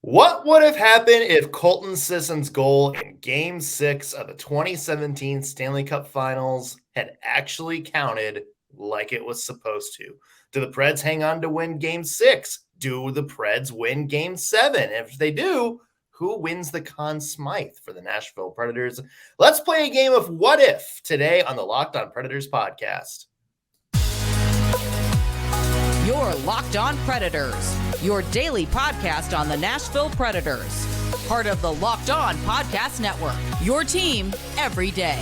What would have happened if Colton Sissons' goal in Game 6 of the 2017 Stanley Cup Finals had actually counted like it was supposed to? Do the Preds hang on to win Game 6? Do the Preds win Game 7? If they do, who wins the Conn Smythe for the Nashville Predators? Let's play a game of What If today on the Locked On Predators podcast. You're Locked On Predators, your daily podcast on the Nashville Predators. Part of the Locked On Podcast Network, your team every day.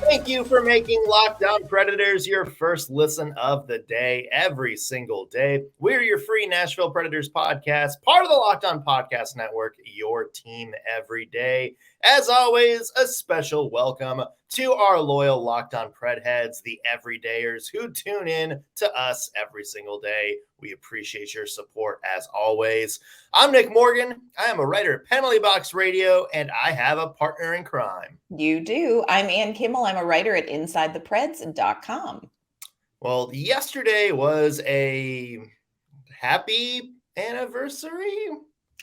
Thank you for making Locked On Predators your first listen of the day every single day. We're your free Nashville Predators podcast, part of the Locked On Podcast Network, your team every day. As always, a special welcome to our loyal Locked On Pred heads, the everydayers who tune in to us every single day. We appreciate your support as always. I'm Nick Morgan. I am a writer at Penalty Box Radio, and I have a partner in crime. You do. I'm Ann Kimmel. I'm a writer at InsideThePreds.com. Well, yesterday was a happy anniversary.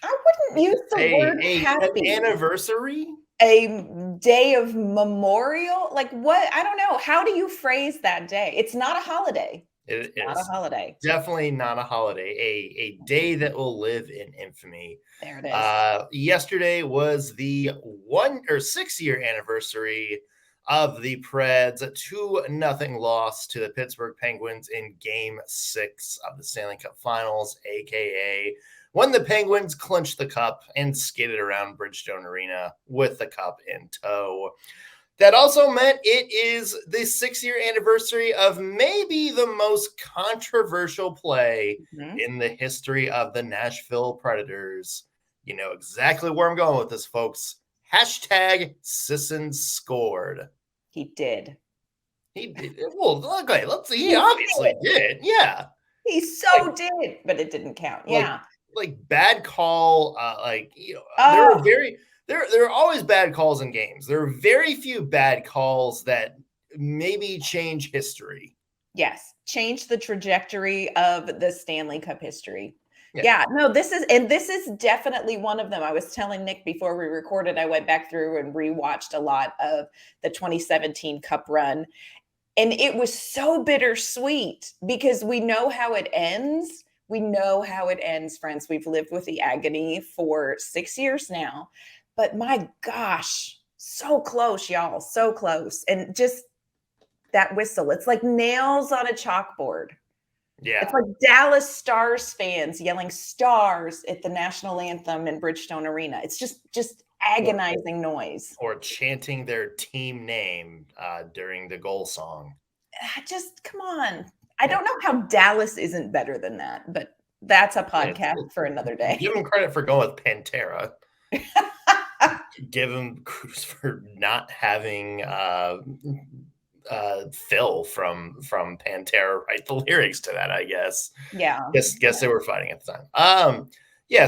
I wouldn't use the word happy. An anniversary? A day of memorial? Like what? I don't know. How do you phrase that day? It's not a holiday. It's not a holiday. Definitely not a holiday. A day that will live in infamy. There it is. Yesterday was the 6-year anniversary of the Preds' 2-0 loss to the Pittsburgh Penguins in Game 6 of the Stanley Cup Finals, aka when the Penguins clinched the cup and skated around Bridgestone Arena with the cup in tow. That also meant it is the 6-year anniversary of maybe the most controversial play in the history of the Nashville Predators. You know exactly where I'm going with this, folks. Hashtag Sissons Scored. He did. He did. Well, okay, let's see. He obviously did. Yeah. He so did, but it didn't count. Yeah. Like bad call. There are always bad calls in games. There are very few bad calls that maybe change history. Yes. Change the trajectory of the Stanley Cup history. Yeah, no, this is definitely one of them. I was telling Nick before we recorded, I went back through and rewatched a lot of the 2017 Cup run. And it was so bittersweet because we know how it ends. We know how it ends, friends. We've lived with the agony for 6 years now. But my gosh, so close, y'all, so close. And just that whistle, it's like nails on a chalkboard. Yeah. It's like Dallas Stars fans yelling stars at the national anthem in Bridgestone Arena. It's just agonizing noise. Or chanting their team name during the goal song. Come on. I don't know how Dallas isn't better than that, but that's a podcast for another day. Give them credit for going with Pantera. Give them kudos for not having Phil from Pantera write the lyrics to that, I guess. Yeah. Guess they were fighting at the time.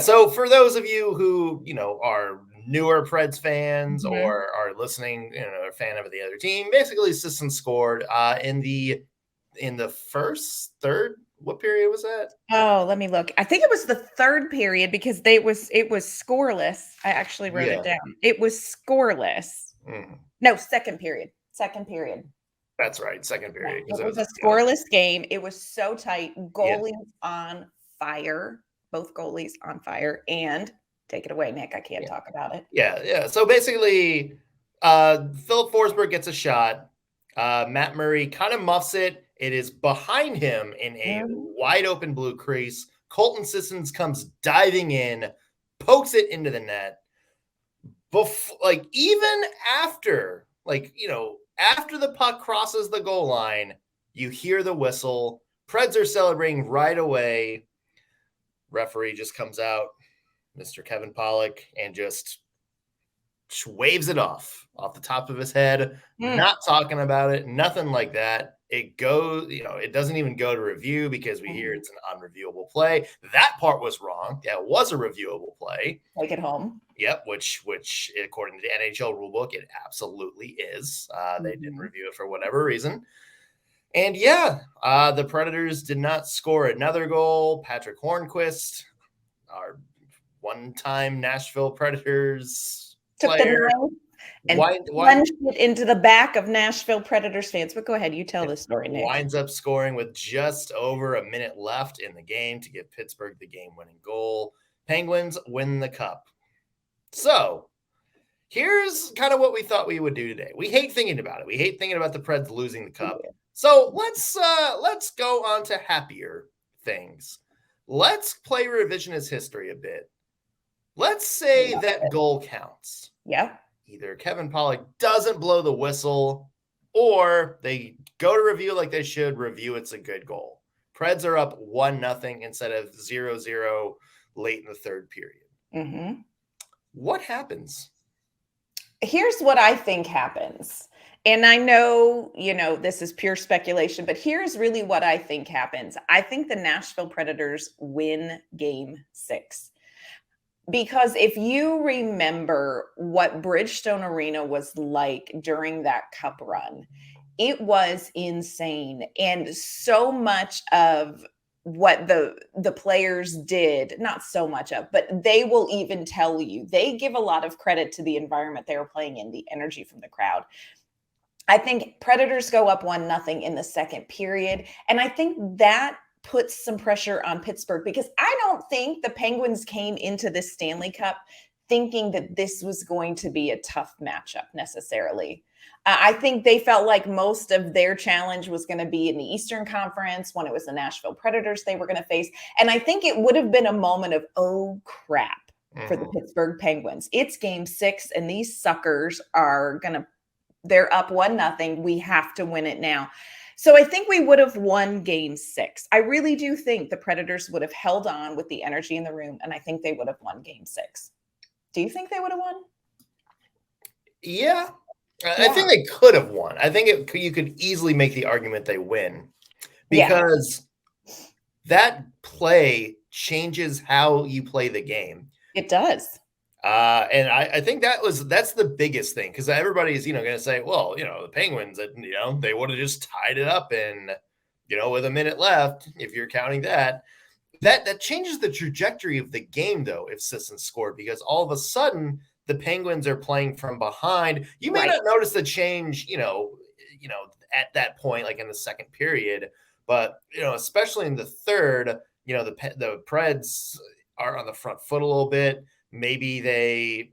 So for those of you who, are newer Preds fans or are listening, a fan of the other team, basically Sissons Scored in the third. What period was that? Oh, let me look. I think it was the third period because it was scoreless. I actually wrote it down. It was scoreless. No, second period. That's right. Second period. It was a scoreless game. It was so tight. Goalies on fire. Both goalies on fire. And take it away, Nick. I can't talk about it. Yeah. So basically, Philip Forsberg gets a shot. Matt Murray kind of muffs it. It is behind him in a wide open blue crease. Colton Sissons comes diving in, pokes it into the net. Even after the puck crosses the goal line, you hear the whistle. Preds are celebrating right away. Referee just comes out, Mr. Kevin Poile, and just waves it off the top of his head. Not talking about it, nothing like that. It goes, it doesn't even go to review because we hear it's an unreviewable play. That part was wrong. Yeah, it was a reviewable play. Take it home. Yep, which according to the NHL rulebook, it absolutely is. They didn't review it for whatever reason. And the Predators did not score another goal. Patrick Hornquist, our one-time Nashville Predators took player, the knife and plunged it into the back of Nashville Predators fans. But go ahead, you tell the story, Nick. Winds up scoring with just over a minute left in the game to give Pittsburgh the game-winning goal. Penguins win the cup. So here's kind of what we thought we would do today. We hate thinking about it. We hate thinking about the Preds losing the cup. Yeah. So let's go on to happier things. Let's play revisionist history a bit. Let's say that goal counts. Yeah. Either Kevin Poile doesn't blow the whistle, or they go to review like they should. Review it's a good goal. Preds are up 1-0 instead of 0-0 late in the third period. Mm-hmm. What happens? Here's what I think happens. And I know, this is pure speculation, but here's really what I think happens. I think the Nashville Predators win game 6. Because if you remember what Bridgestone Arena was like during that cup run, it was insane. And so much of what the players did, not so much of, but they will even tell you, they give a lot of credit to the environment they were playing in, the energy from the crowd. I think Predators go up 1-0 in the second period. And I think that puts some pressure on Pittsburgh, because I don't think the Penguins came into this Stanley Cup thinking that this was going to be a tough matchup necessarily. I think they felt like most of their challenge was going to be in the Eastern Conference when it was the Nashville Predators they were going to face. And I think it would have been a moment of, oh, crap, for the Pittsburgh Penguins. It's game 6, and these suckers they're up 1-0. We have to win it now. So I think we would have won game 6. I really do think the Predators would have held on with the energy in the room, and I think they would have won game 6. Do you think they would have won? Yeah. I think they could have won. I think you could easily make the argument they win, because that play changes how you play the game. It does. And I think that's the biggest thing, because everybody's, going to say, well, the Penguins, they would have just tied it up and, with a minute left, if you're counting that changes the trajectory of the game, though, if Sissons scored, because all of a sudden the Penguins are playing from behind. You may not notice the change, at that point, like in the second period, but, especially in the third, the Preds are on the front foot a little bit. Maybe they,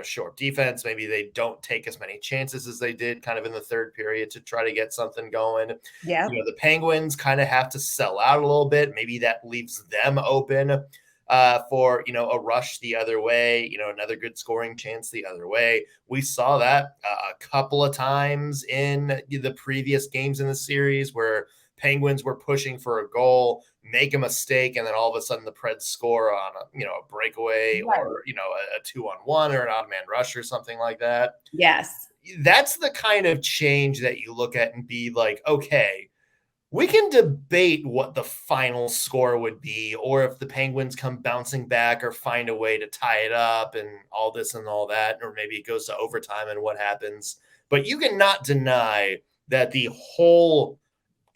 short defense. Maybe they don't take as many chances as they did kind of in the third period to try to get something going. Yeah. The Penguins kind of have to sell out a little bit. Maybe that leaves them open for, a rush the other way, another good scoring chance the other way. We saw that a couple of times in the previous games in the series where Penguins were pushing for a goal, make a mistake, and then all of a sudden the Preds score on a breakaway or a 2-on-1 or an odd man rush or something like that. Yes. That's the kind of change that you look at and be like, okay, we can debate what the final score would be, or if the Penguins come bouncing back or find a way to tie it up and all this and all that, or maybe it goes to overtime and what happens. But you cannot deny that the whole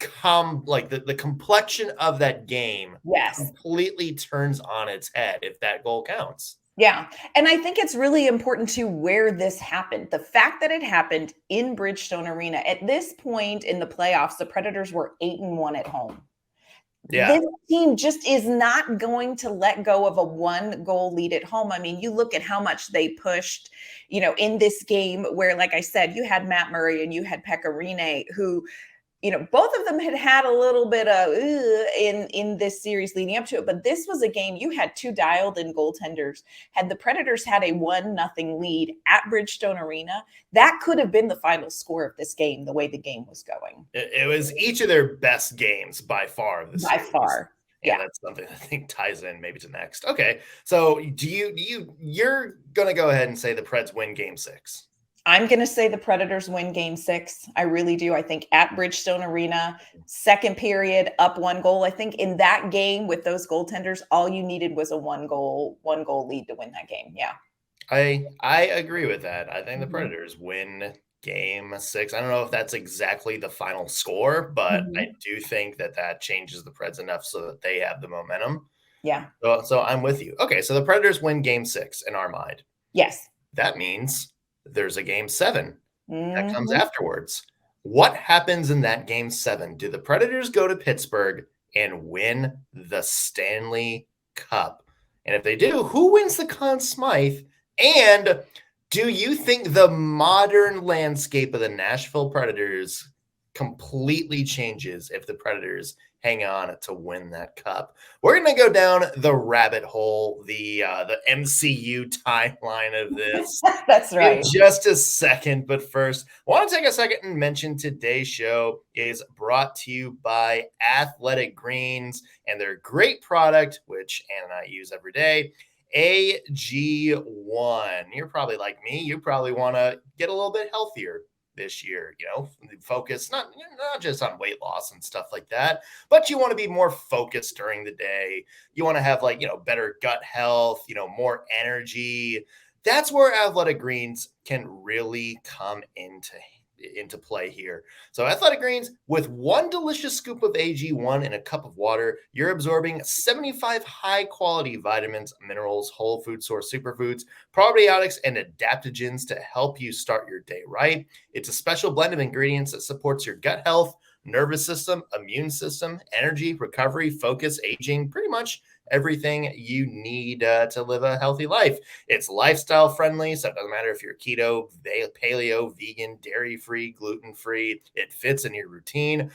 the complexion of that game completely turns on its head if that goal counts. Yeah. And I think it's really important to where this happened. The fact that it happened in Bridgestone Arena. At this point in the playoffs, the Predators were 8-1 at home. Yeah. This team just is not going to let go of a 1-goal lead at home. I mean, you look at how much they pushed, in this game where, like I said, you had Matt Murray and you had Pekka Rinne, who, both of them had a little bit of in this series leading up to it. But this was a game you had 2 dialed-in goaltenders. Had the Predators had a 1-0 lead at Bridgestone Arena, that could have been the final score of this game, the way the game was going. It was each of their best games by far. By far. Yeah, that's something I think ties in maybe to next. Okay, so you're going to go ahead and say the Preds win game 6? I'm going to say the Predators win game 6. I really do. I think at Bridgestone Arena, second period, up 1 goal. I think in that game with those goaltenders, all you needed was a 1-goal lead to win that game. Yeah. I agree with that. I think the Predators win game 6. I don't know if that's exactly the final score, but Mhm. I do think that changes the Preds enough so that they have the momentum. Yeah. So I'm with you. Okay, so the Predators win game 6 in our mind. Yes. That means there's a game 7 that comes Mhm. afterwards. What happens in that game 7? Do the Predators go to Pittsburgh and win the Stanley Cup? And if they do, who wins the Conn Smythe? And do you think the modern landscape of the Nashville Predators completely changes if the Predators hang on to win that cup? We're going to go down the rabbit hole, the MCU timeline of this That's in right. just a second. But first, I want to take a second and mention today's show is brought to you by Athletic Greens and their great product, which Ann and I use every day, AG1. You're probably like me. You probably want to get a little bit healthier this year, focus not just on weight loss and stuff like that, but you want to be more focused during the day. You want to have better gut health, more energy. That's where Athletic Greens can really come into play here. So Athletic Greens, with one delicious scoop of AG1 in a cup of water, you're absorbing 75 high-quality vitamins, minerals, whole food source superfoods, probiotics, and adaptogens to help you start your day right. It's a special blend of ingredients that supports your gut health, nervous system, immune system, energy, recovery, focus, aging, pretty much everything you need to live a healthy life. It's lifestyle friendly, so it doesn't matter if you're keto, paleo, vegan, dairy free, gluten free. It fits in your routine.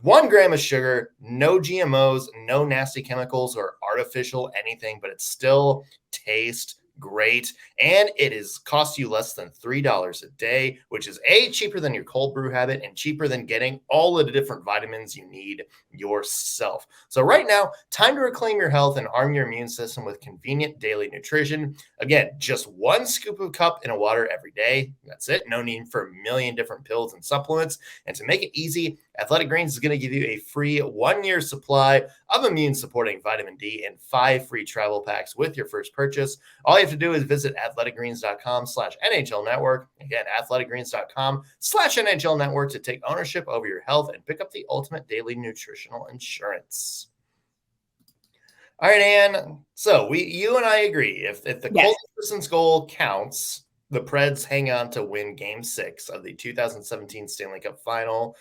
1 gram of sugar, no GMOs, no nasty chemicals or artificial anything, but it still tastes great, and it is cost you less than $3 a day, which is cheaper than your cold brew habit and cheaper than getting all of the different vitamins you need yourself. So right now, time to reclaim your health and arm your immune system with convenient daily nutrition. Again, just 1 scoop of cup in a water every day. That's it. No need for a million different pills and supplements. And to make it easy, Athletic Greens is going to give you a free 1-year supply of immune supporting vitamin D and 5 free travel packs with your first purchase. All you have to do is visit athleticgreens.com/NHL network. Again, athleticgreens.com/NHL network to take ownership over your health and pick up the ultimate daily nutritional insurance. All right, Ann. So you and I agree. If the Yes. Colton Sissons goal counts, the Preds hang on to win game 6 of the 2017 Stanley Cup Final.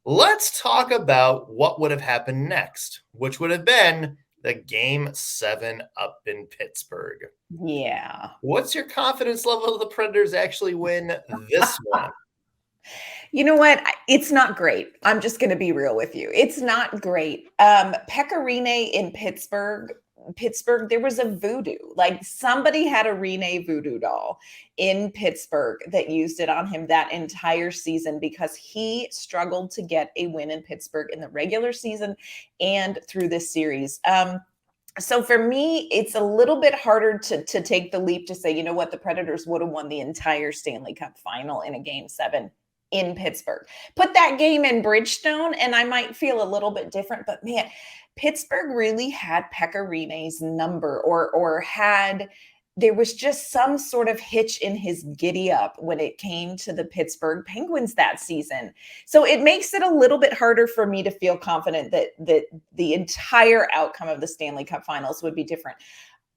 Let's talk about what would have happened next, which would have been the game 7 up in Pittsburgh. Yeah. What's your confidence level the Predators actually win this one? You know what? It's not great. I'm just going to be real with you. It's not great. Pekka Rinne in Pittsburgh, there was a voodoo. Like somebody had a Rinne voodoo doll in Pittsburgh that used it on him that entire season because he struggled to get a win in Pittsburgh in the regular season and through this series. So for me, it's a little bit harder to take the leap to say, you know what, the Predators would have won the entire Stanley Cup final in a game 7 in Pittsburgh. Put that game in Bridgestone and I might feel a little bit different, but man, Pittsburgh really had Pekka Rinne's number or had there was just some sort of hitch in his giddy up when it came to the Pittsburgh Penguins that season. So it makes it a little bit harder for me to feel confident that the entire outcome of the Stanley Cup Finals would be different.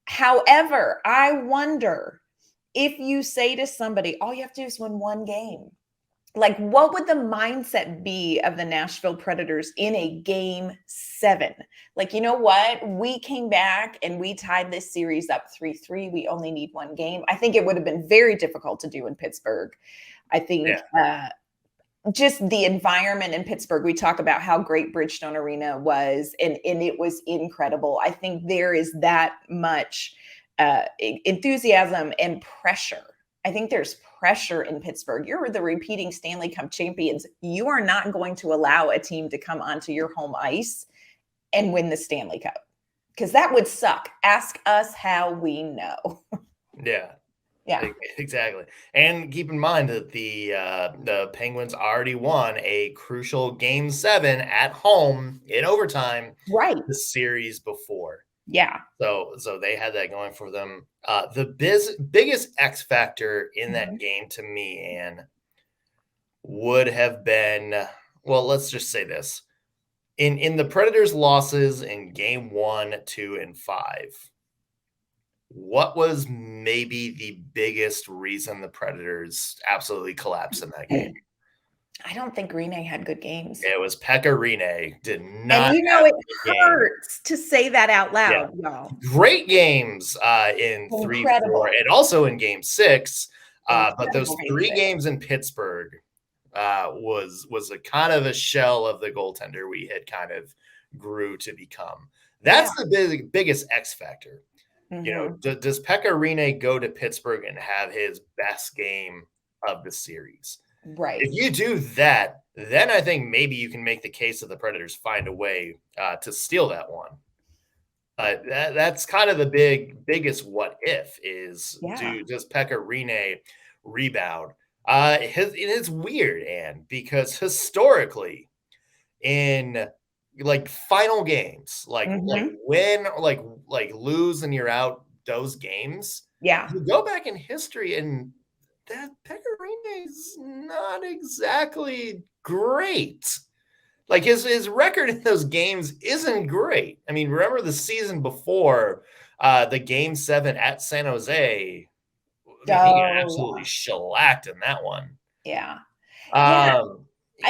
However, I wonder if you say to somebody, all you have to do is win 1 game. Like, what would the mindset be of the Nashville Predators in a game 7? Like, you know what? We came back and we tied this series up 3-3. We only need 1 game. I think it would have been very difficult to do in Pittsburgh. I think just the environment in Pittsburgh, we talk about how great Bridgestone Arena was, and it was incredible. I think there is that much enthusiasm and pressure. I think there's pressure in Pittsburgh. You're the repeating Stanley Cup champions. You are not going to allow a team to come onto your home ice and win the Stanley Cup because that would suck. Ask us how we know. Yeah. Yeah. Exactly. And keep in mind that the Penguins already won a crucial game 7 at home in overtime the series before. Yeah. So they had that going for them. The biggest X factor in that game to me, Ann, would have been, well, let's just say this. In the Predators' losses in game 1, 2, and 5, what was maybe the biggest reason the Predators absolutely collapsed in that game? I don't think Rinne had good games. It was Pekka Rinne did not. And have it a good hurts to say that out loud, y'all. Great games in 3, 4, and also in game 6. But those 3 games in Pittsburgh was a kind of a shell of the goaltender we had kind of grew to become. That's the biggest X factor. Mm-hmm. Does Pekka Rinne go to Pittsburgh and have his best game of the series? Right. If you do that, then I think maybe you can make the case that the Predators find a way to steal that one. But that's kind of the biggest what if is does Pekka Rinne rebound? It's weird, Anne, because historically in like final games, like win, like lose and you're out those games. Yeah. You go back in history and that Pekka Rinne is not exactly great. Like his record in those games isn't great. I mean, remember the season before the game 7 at San Jose? He got absolutely shellacked in that one. Yeah. I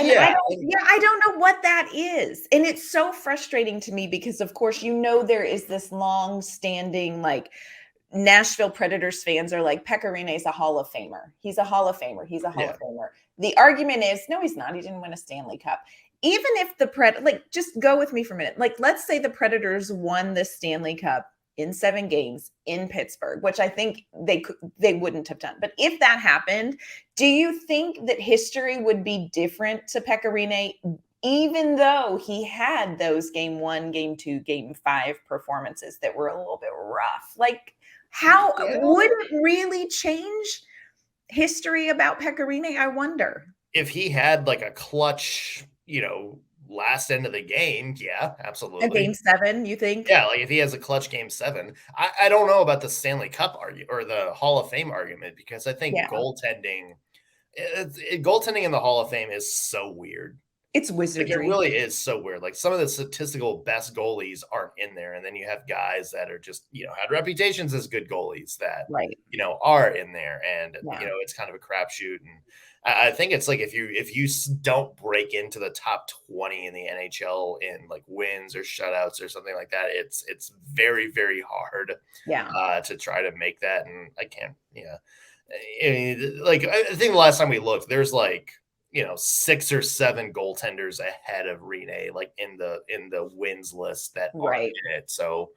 don't know what that is. And it's so frustrating to me because, of course, there is this long-standing, like, Nashville Predators fans are like, Pekka Rinne is a Hall of Famer. He's a Hall of Famer. He's a Hall of Famer. The argument is, no, he's not. He didn't win a Stanley Cup. Even if the just go with me for a minute. Like, let's say the Predators won the Stanley Cup in 7 games in Pittsburgh, which I think they wouldn't have done. But if that happened, do you think that history would be different to Pekka Rinne, even though he had those game 1, game 2, game 5 performances that were a little bit rough? Like, how would it really change history about Pekka Rinne? I wonder. If he had like a clutch, last end of the game, absolutely. A game 7, you think? Yeah, like if he has a clutch game 7. I don't know about the Stanley Cup argument or the Hall of Fame argument because I think goaltending in the Hall of Fame is so weird. It's wizardry. Like, it really is so weird. Like some of the statistical best goalies aren't in there. And then you have guys that are just, had reputations as good goalies that, are in there. And, it's kind of a crapshoot. And I think it's like if you don't break into the top 20 in the NHL in like wins or shutouts or something like that, it's very, very hard to try to make that. And I can't, I mean, like I think the last time we looked, there's like, 6 or 7 goaltenders ahead of Rinne, like in the wins list that are in it. So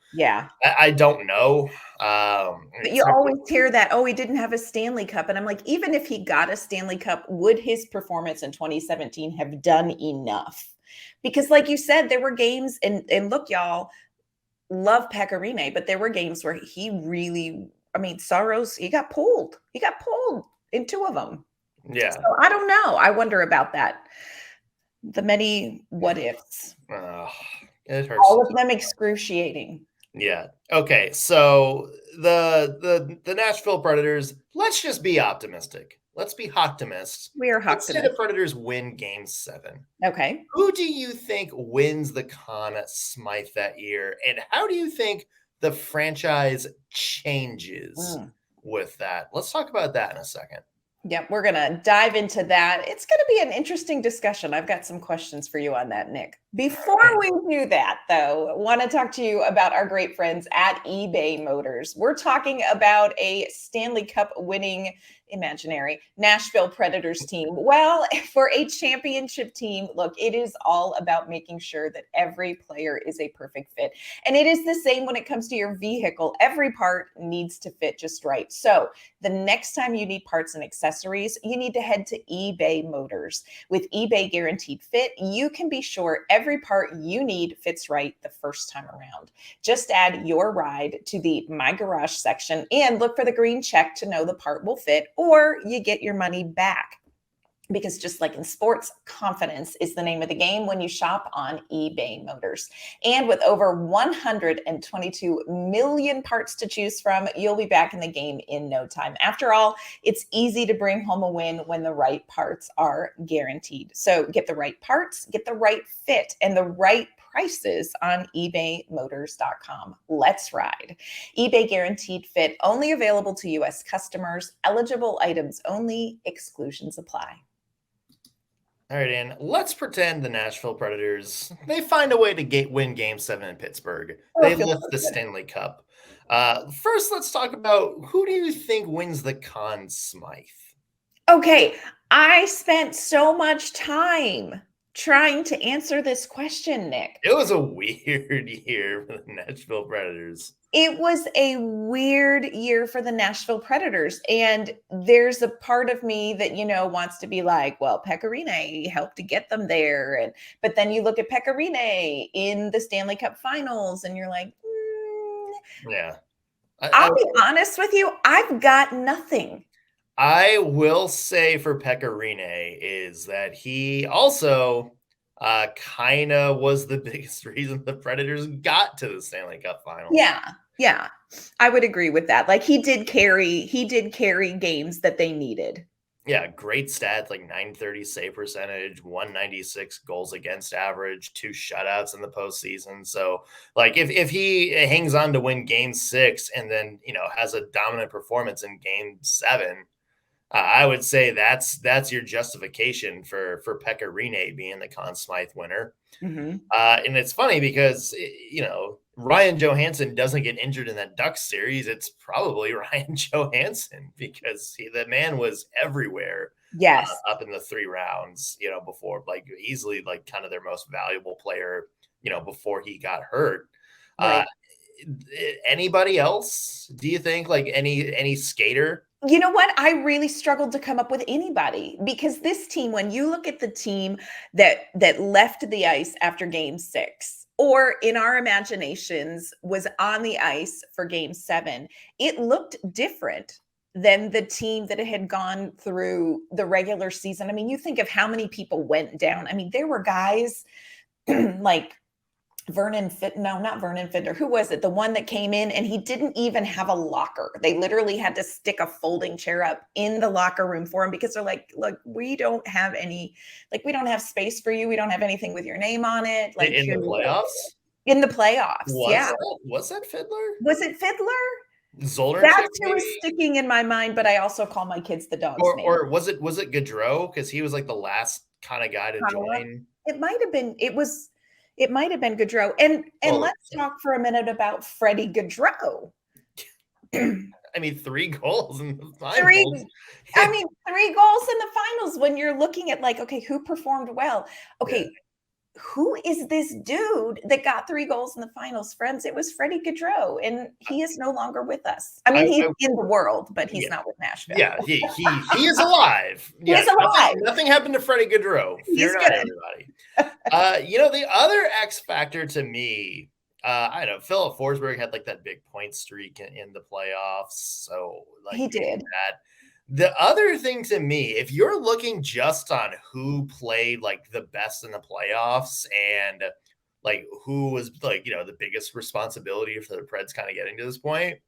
I don't know. But you always hear that, he didn't have a Stanley Cup. And I'm like, even if he got a Stanley Cup, would his performance in 2017 have done enough? Because like you said, there were games and look, y'all love Pekka Rinne, but there were games where he really, Saros, he got pulled in 2 of them. Yeah. So I don't know. I wonder about that. The many what ifs. It hurts. All of them excruciating. Yeah. Okay. So the Nashville Predators, let's just be optimistic. Let's be optimists. We are optimists. Let's say the Predators win game 7. Okay. Who do you think wins the Conn Smythe that year? And how do you think the franchise changes with that? Let's talk about that in a second. Yep, we're going to dive into that. It's going to be an interesting discussion. I've got some questions for you on that, Nick. Before we do that, though, I want to talk to you about our great friends at eBay Motors. We're talking about a Stanley Cup winning imaginary Nashville Predators team. Well, for a championship team, look, it is all about making sure that every player is a perfect fit. And it is the same when it comes to your vehicle. Every part needs to fit just right. So the next time you need parts and accessories, you need to head to eBay Motors. With eBay Guaranteed Fit, you can be sure every part you need fits right the first time around. Just add your ride to the My Garage section and look for the green check to know the part will fit, or you get your money back. Because just like in sports, confidence is the name of the game when you shop on eBay Motors. And with over 122 million parts to choose from, you'll be back in the game in no time. After all, it's easy to bring home a win when the right parts are guaranteed. So get the right parts, get the right fit, and the right prices on ebaymotors.com. Let's ride. eBay guaranteed fit, only available to U.S. customers, eligible items only, exclusions apply. All right, Ann, let's pretend the Nashville Predators, they find a way to win Game 7 in Pittsburgh. They lift the Stanley Cup. First, let's talk about, who do you think wins the Conn Smythe? Okay, I spent so much time trying to answer this question, Nick. It was a weird year for the Nashville Predators. It was a weird year for the Nashville Predators. And there's a part of me that, wants to be like, well, Pekka Rinne helped to get them there. But then you look at Pekka Rinne in the Stanley Cup Finals and you're like, yeah. I'll be honest with you. I've got nothing. I will say for Pekka Rinne is that he also kind of was the biggest reason the Predators got to the Stanley Cup Finals. Yeah. I would agree with that. Like he did carry games that they needed. Yeah, great stats, like 930 save percentage, 196 goals against average, 2 shutouts in the postseason. So, like, if he hangs on to win Game 6 and then has a dominant performance in Game 7, I would say that's your justification for Pekka Rinne being the Conn Smythe winner. Mm-hmm. And it's funny because Ryan Johansson doesn't get injured in that Ducks series. It's probably Ryan Johansson because the man was everywhere. Yes, up in the 3 rounds. Before, like, easily like kind of their most valuable player. Before he got hurt. Right. Anybody else? Do you think, like, any skater? You know what? I really struggled to come up with anybody because this team, when you look at the team that left the ice after Game 6, or in our imaginations was on the ice for Game 7, it looked different than the team that had gone through the regular season. I mean, you think of how many people went down. I mean, there were guys like not Vernon Finder. Who was it? The one that came in and he didn't even have a locker. They literally had to stick a folding chair up in the locker room for him because they're like, look, we don't have space for you. We don't have anything with your name on it. Like in the playoffs? In the playoffs. Was that Fiddler? Was it Fiddler? Zoller? That's who was sticking in my mind, but I also call my kids the dog's name. Or was it Gaudreau? Because he was like the last kind of guy to join. It might have been Gaudreau. And let's talk for a minute about Freddie Gaudreau. I mean, 3 goals in the finals. 3 goals in the finals when you're looking at like, okay, who performed well? Okay, who is this dude that got 3 goals in the finals, friends? It was Freddie Gaudreau, and he is no longer with us. I mean, he's in the world, but he's not with Nashville. Yeah, he is alive. He is alive. Nothing happened to Freddie Gaudreau. He's good. Everybody. The other X factor to me, I don't know, Philip Forsberg had like that big point streak in the playoffs. So like he did that. The other thing to me, if you're looking just on who played like the best in the playoffs and like who was like, the biggest responsibility for the Preds kind of getting to this point, I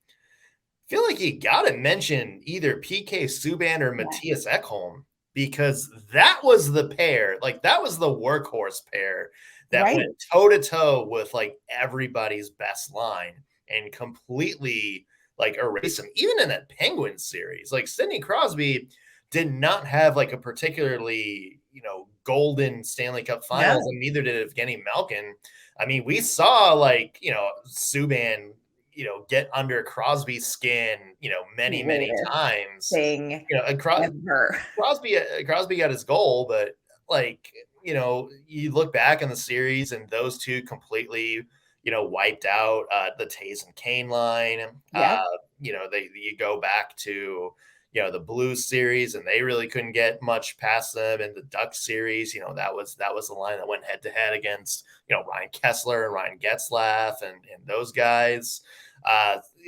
feel like you got to mention either PK Subban or Matthias Ekholm, because that was the pair, like that was the workhorse pair that went toe to toe with like everybody's best line and completely like erase him. Even in that Penguins series, like Sidney Crosby did not have like a particularly, golden Stanley Cup Finals, and neither did Evgeny Malkin. I mean, we saw like, Subban, get under Crosby's skin, many times. Crosby got his goal, but like, you look back in the series and those two completely wiped out the Taves and Kane line. You go back to, the Blues series, and they really couldn't get much past them. In the Ducks series, that was the line that went head to head against, Ryan Kessler and Ryan Getzlaf and those guys.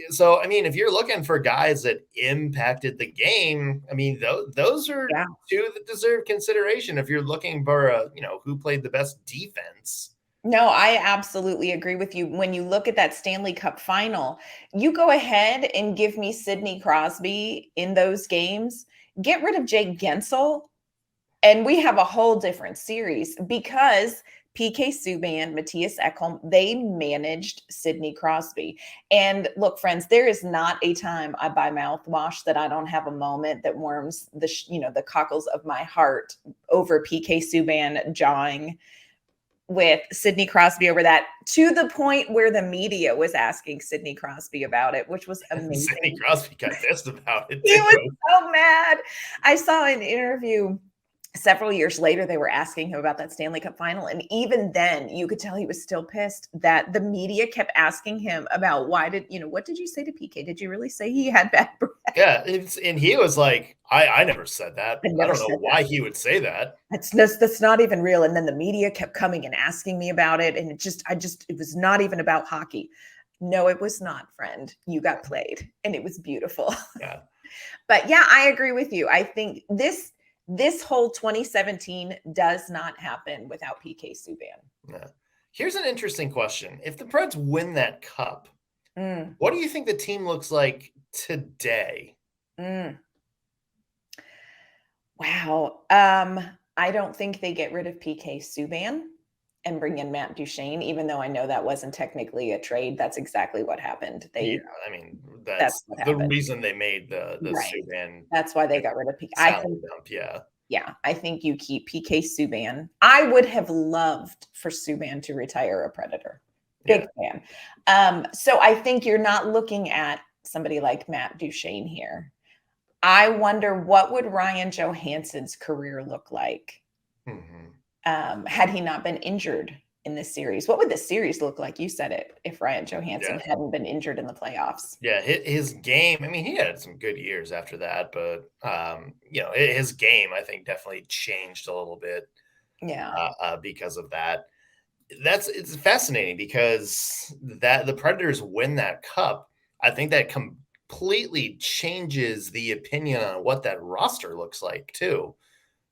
So, I mean, if you're looking for guys that impacted the game, I mean, those are two that deserve consideration. If you're looking for, who played the best defense. No, I absolutely agree with you. When you look at that Stanley Cup final, you go ahead and give me Sidney Crosby in those games, get rid of Jake Gensel, and we have a whole different series because PK Subban, Matthias Ekholm, they managed Sidney Crosby. And look, friends, there is not a time I buy mouthwash that I don't have a moment that warms the cockles of my heart over PK Subban jawing with Sidney Crosby over that, to the point where the media was asking Sidney Crosby about it, which was amazing. Sidney Crosby got pissed about it. He was so mad. I saw an interview several years later, they were asking him about that Stanley Cup final. And even then you could tell he was still pissed that the media kept asking him about what did you say to PK? Did you really say he had bad breath? Yeah. And he was like, I never said that. I don't know why he would say that. That's not even real. And then the media kept coming and asking me about it. And it was not even about hockey. No, it was not, friend. You got played and it was beautiful. Yeah. But yeah, I agree with you. I think this whole 2017 does not happen without PK Subban. Yeah. Here's an interesting question. If the Preds win that cup, what do you think the team looks like today? Wow. I don't think they get rid of PK Subban and bring in Matt Duchene, even though I know that wasn't technically a trade. That's exactly what happened. That's the reason they made the right. Subban. That's why they got rid of PK. I think you keep PK Subban. I would have loved for Subban to retire a Predator. Big fan. So I think you're not looking at somebody like Matt Duchene here. I wonder, what would Ryan Johansson's career look like had he not been injured in this series? What would the series look like? You said it, if Ryan Johansson hadn't been injured in the playoffs. Yeah, his game, I mean, he had some good years after that, but his game, I think, definitely changed a little bit. Because of that. It's fascinating because the Predators win that cup. I think that completely changes the opinion on what that roster looks like too.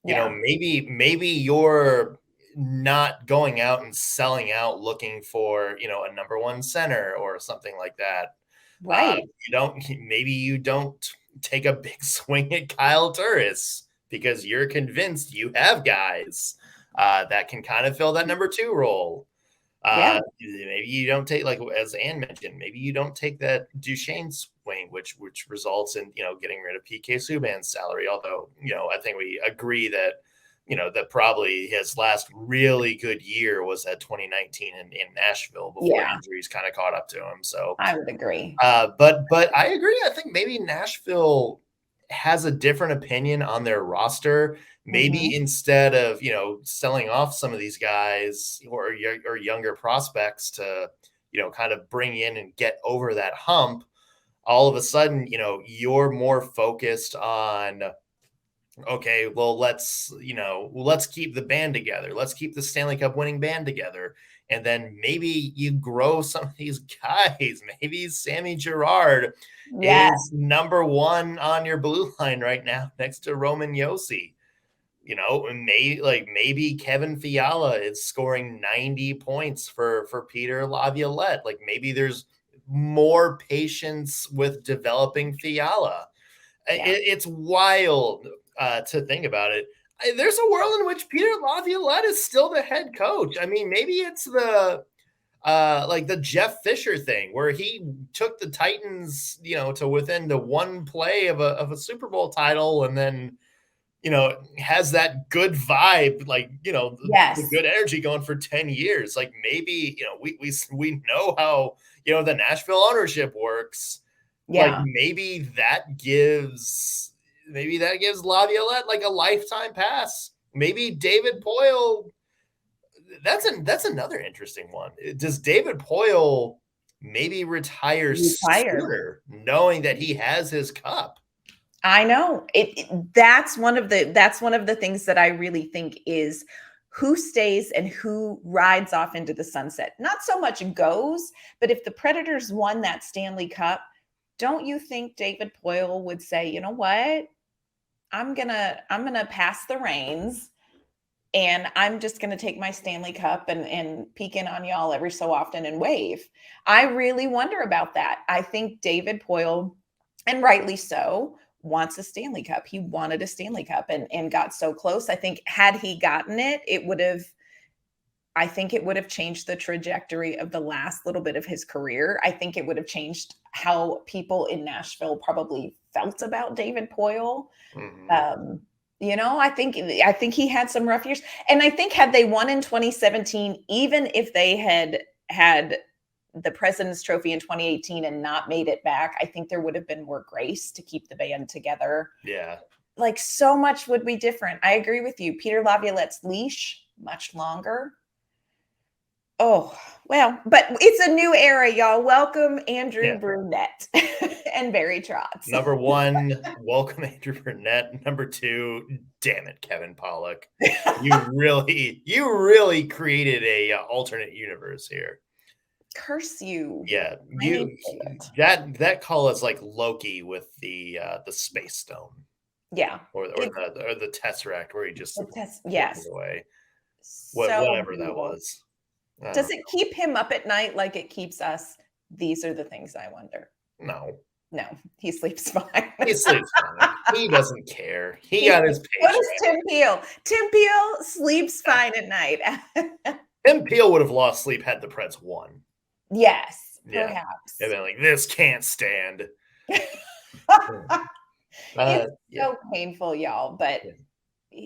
Maybe you're not going out and selling out looking for, a number one center or something like that. Right. Maybe you don't take a big swing at Kyle Turris because you're convinced you have guys that can kind of fill that number two role. Maybe you don't take, like as Ann mentioned, maybe you don't take that Duchene swing, which results in getting rid of PK Subban's salary. Although I think we agree that that probably his last really good year was at 2019 in Nashville before injuries kind of caught up to him. So I would agree. But I agree. I think maybe Nashville has a different opinion on their roster. Maybe instead of, selling off some of these guys or younger prospects to, kind of bring in and get over that hump, all of a sudden, you're more focused on, okay, well, let's keep the band together. Let's keep the Stanley Cup winning band together. And then maybe you grow some of these guys. Maybe Sammy Girard is number one on your blue line right now next to Roman Josi. Maybe Kevin Fiala is scoring 90 points for Peter Laviolette. Like maybe there's more patience with developing Fiala. It's wild to think about it. There's a world in which Peter Laviolette is still the head coach. I mean, maybe it's the Jeff Fisher thing where he took the Titans, to within the one play of a Super Bowl title, and then has that good vibe, the good energy going for 10 years. Like maybe, we know how, the Nashville ownership works. Yeah. Like maybe that gives Laviolette like a lifetime pass. Maybe David Poile. That's another interesting one. Does David Poile maybe retire sooner, knowing that he has his cup? I know that's one of the things that I really think is who stays and who rides off into the sunset. Not so much goes, but if the Predators won that Stanley Cup, don't you think David Poile would say, you know what? I'm gonna pass the reins and I'm just gonna take my Stanley Cup and peek in on y'all every so often and wave. I really wonder about that. I think David Poile, and rightly so, wants a Stanley Cup. He wanted a Stanley Cup and got so close. I think had he gotten it, I think it would have changed the trajectory of the last little bit of his career. I think it would have changed how people in Nashville probably felt about David Poile. Mm-hmm. I think he had some rough years. And I think had they won in 2017, even if they had the President's Trophy in 2018 and not made it back, I think there would have been more grace to keep the band together. Yeah. Like so much would be different. I agree with you. Peter Laviolette's leash, much longer. Oh, well, but it's a new era, y'all. Welcome Andrew Brunette and Barry Trotz. Number one, welcome Andrew Brunette. Number two, damn it, Kevin Pollak. You really created a alternate universe here. Curse you. Yeah, that call is like Loki with the Space Stone. Yeah, or the Tesseract where he just yes away. Whatever that was. Does it keep him up at night like it keeps us? These are the things I wonder. No, he sleeps fine. He sleeps fine. He doesn't care. He got his paycheck. What is Tim Peel? Tim Peel sleeps fine at night. Tim Peel would have lost sleep had the Preds won. Yes, perhaps. And then like, this can't stand. It's so painful, y'all, but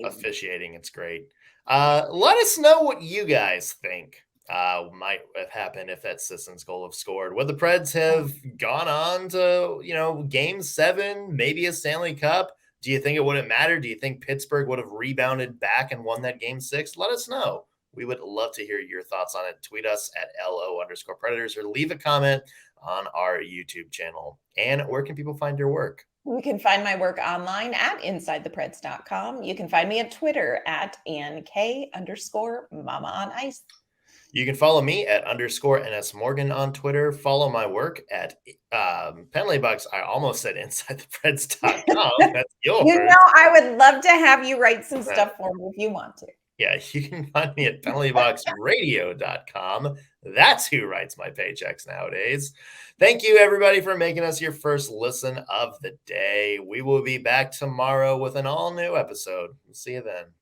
officiating, it's great. Let us know what you guys think might have happened if that Sissons goal have scored. Would the Preds have gone on to, Game 7, maybe a Stanley Cup? Do you think it wouldn't matter? Do you think Pittsburgh would have rebounded back and won that Game 6? Let us know. We would love to hear your thoughts on it. Tweet us at LO_Predators or leave a comment on our YouTube channel. And where can people find your work? You can find my work online at InsideThePreds.com. You can find me at Twitter at AnnK_Mama on Ice. You can follow me at _NS Morgan on Twitter. Follow my work at Penalty Bucks. I almost said InsideThePreds.com. That's yours. I would love to have you write some stuff for me if you want to. Yeah, you can find me at penaltyboxradio.com. That's who writes my paychecks nowadays. Thank you, everybody, for making us your first listen of the day. We will be back tomorrow with an all-new episode. We'll see you then.